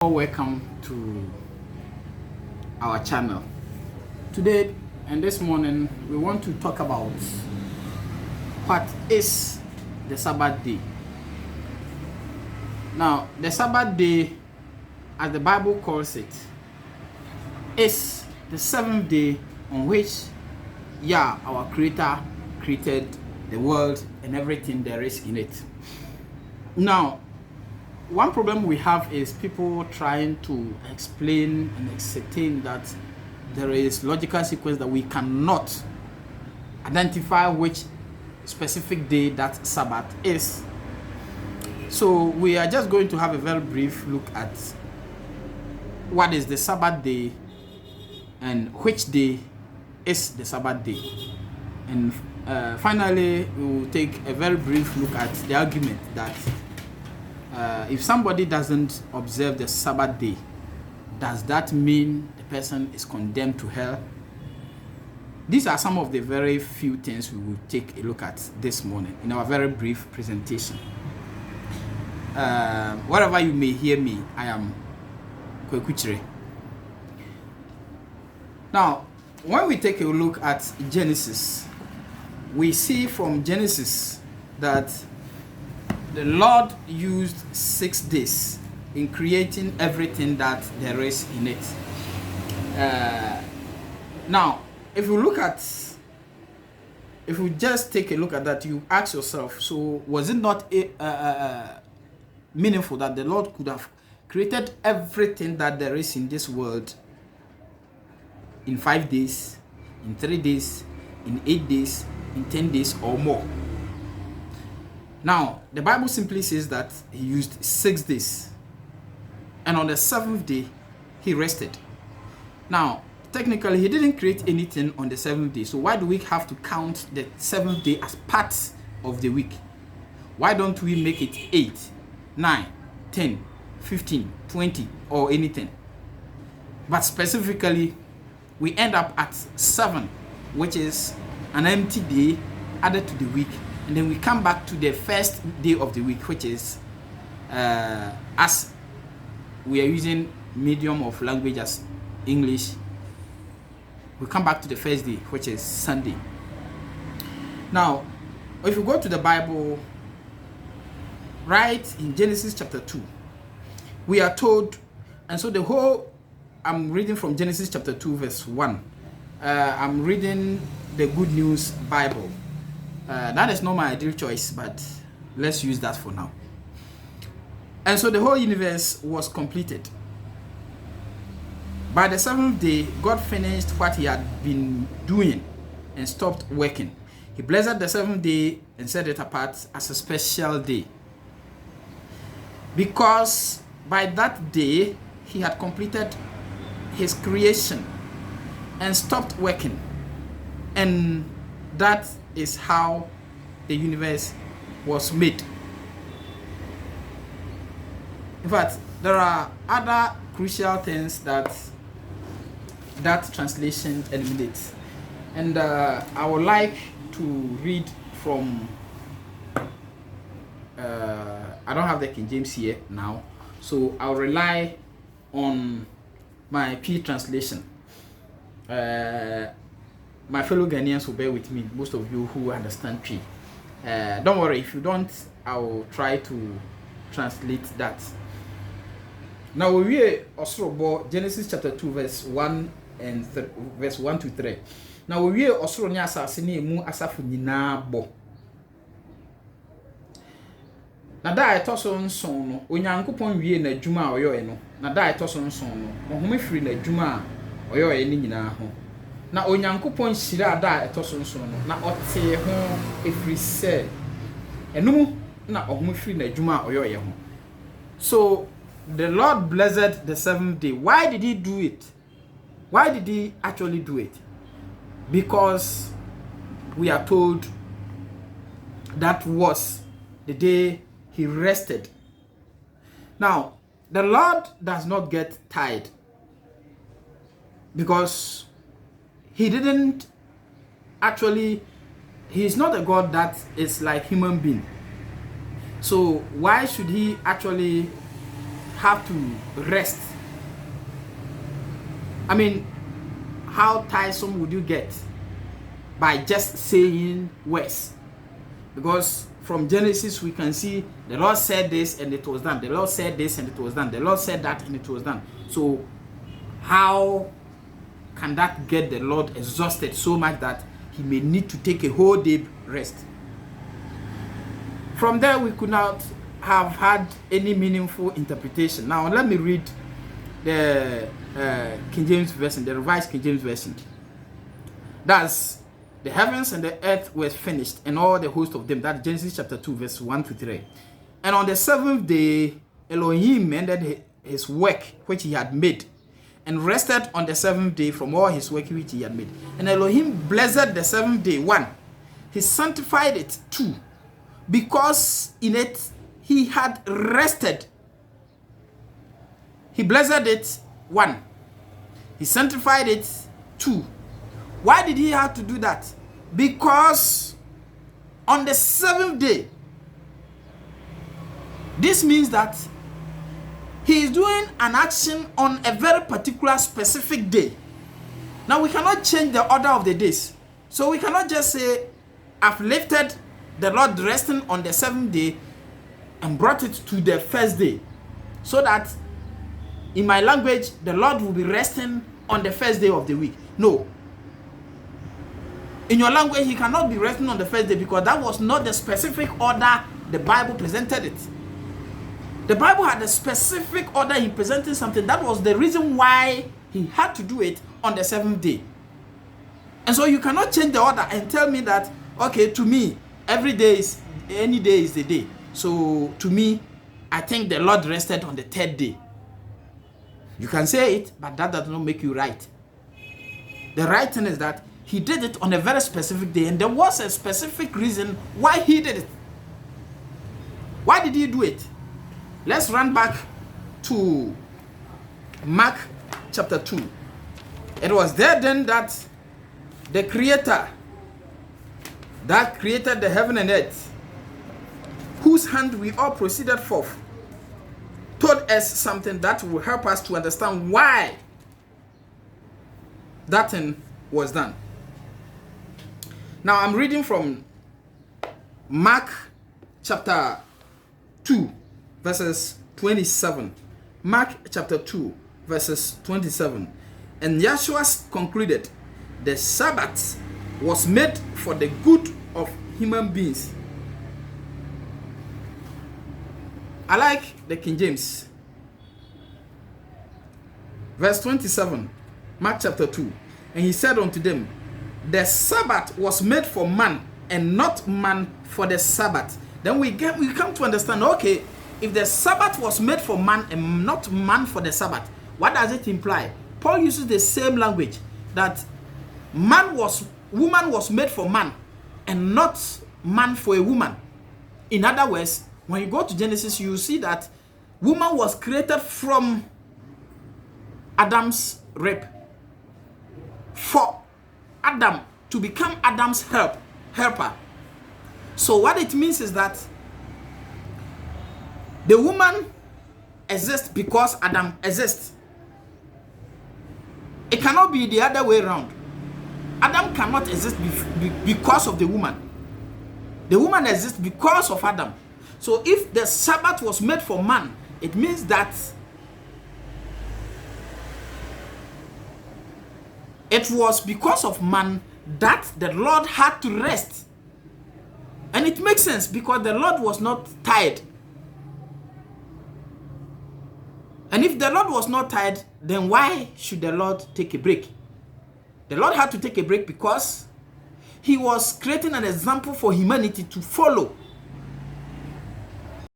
Welcome to our channel. Today and this morning we want to talk about what is the Sabbath day. Now, the Sabbath day, as the Bible calls it, is the seventh day on which Yah, our Creator, created the world and everything there is in it. Now, one problem we have is people trying to explain and ascertain that there is logical sequence that we cannot identify which specific day that Sabbath is. So we are just going to have a very brief look at what is the Sabbath day and which day is the Sabbath day. And finally, we will take a very brief look at the argument that if somebody doesn't observe the Sabbath day, does that mean the person is condemned to hell? These are some of the very few things we will take a look at this morning in our very brief presentation. Wherever you may hear me, I am Kwekuchire. Now, when we take a look at Genesis, we see from Genesis that the Lord used 6 days in creating everything that there is in it. Now, if you just take a look at that, you ask yourself, so was it not meaningful that the Lord could have created everything that there is in this world in 5 days, in 3 days, in 8 days, in 10 days or more? Now, the Bible simply says that he used 6 days, and on the 7th day, he rested. Now, technically, he didn't create anything on the 7th day, so why do we have to count the 7th day as part of the week? Why don't we make it 8, 9, 10, 15, 20, or anything? But specifically, we end up at 7, which is an empty day added to the week. And then we come back to the first day of the week, which is, as we are using medium of language as English, we come back to the first day, which is Sunday. Now, if you go to the Bible, right in Genesis chapter 2, we are told, and so I'm reading from Genesis chapter 2, verse 1. I'm reading the Good News Bible. That is not my ideal choice, but let's use that for now. And so the whole universe was completed. By the 7th day, God finished what he had been doing and stopped working. He blessed the 7th day and set it apart as a special day, because by that day he had completed his creation and stopped working. And that is how the universe was made. In fact, there are other crucial things that translation eliminates, and I would like to read from I don't have the King James here now, so I'll rely on my P translation. My fellow Ghanaians will bear with me, most of you who understand P. Don't worry, if you don't, I will try to translate that. Now we read Osrobo, Genesis chapter 2, verse 1 and verse 1 to 3. Now we read Osro nya asase ne mu asafu nyina bo. Na da etoso nson no, Onyankopon wie na adwuma a oyoye no. Na da etoso nson no, ohome firi na adwuma a oyoye ni nyina ho. Na Onyankopon hyira da etoso nson no, na ote ho efiri se enum na ohome firi na adwuma a oyoye ho. So the Lord blessed the 7th day. Why did he do it? Why did he actually do it? Because we are told that was the day he rested. Now, the Lord does not get tired, because he didn't actually, he is not a God that is like human being. So why should he actually have to rest? I mean, how tiresome would you get by just saying words? Because from Genesis we can see the Lord said this and it was done. The Lord said this and it was done. The Lord said that and it was done. So how can that get the Lord exhausted so much that he may need to take a whole day rest? From there we could not have had any meaningful interpretation. Now let me read the King James Version, the Revised King James Version. Thus, the heavens and the earth were finished, and all the host of them. That's Genesis chapter 2, verse 1 to 3. And on the seventh day, Elohim ended his work which he had made, and rested on the seventh day from all his work which he had made. And Elohim blessed the seventh day, 1. He sanctified it, 2. Because in it he had rested. He blessed it, 1. He sanctified it, 2. Why did he have to do that? Because on the seventh day, this means that he is doing an action on a very particular specific day. Now we cannot change the order of the days. So we cannot just say, I've lifted the Lord resting on the seventh day and brought it to the first day. So that in my language, the Lord will be resting on the first day of the week. No. In your language, he cannot be resting on the first day because that was not the specific order the Bible presented it. The Bible had a specific order in presenting something. That was the reason why he had to do it on the seventh day. And so you cannot change the order and tell me that, okay, to me, every day is, any day is the day. So to me, I think the Lord rested on the third day. You can say it, but that does not make you right. The right thing is that he did it on a very specific day, and there was a specific reason why he did it. Why did he do it? Let's run back to Mark chapter 2. It was there then that the Creator that created the heaven and earth, whose hand we all proceeded forth, told us something that will help us to understand why that thing was done. Now I'm reading from Mark chapter 2 verses 27. Mark chapter 2 verses 27. And Yeshua concluded, the Sabbath was made for the good of human beings. I like the King James. Verse 27, Mark chapter 2. And he said unto them, the Sabbath was made for man, and not man for the Sabbath. Then we come to understand, okay, if the Sabbath was made for man and not man for the Sabbath, what does it imply? Paul uses the same language, that woman was made for man and not man for a woman. In other words, when you go to Genesis, you see that woman was created from Adam's rib for Adam to become Adam's helper. So what it means is that the woman exists because Adam exists. It cannot be the other way around. Adam cannot exist because of the woman. The woman exists because of Adam. So if the Sabbath was made for man, it means that it was because of man that the Lord had to rest. And it makes sense because the Lord was not tired. And if the Lord was not tired, then why should the Lord take a break? The Lord had to take a break because he was creating an example for humanity to follow.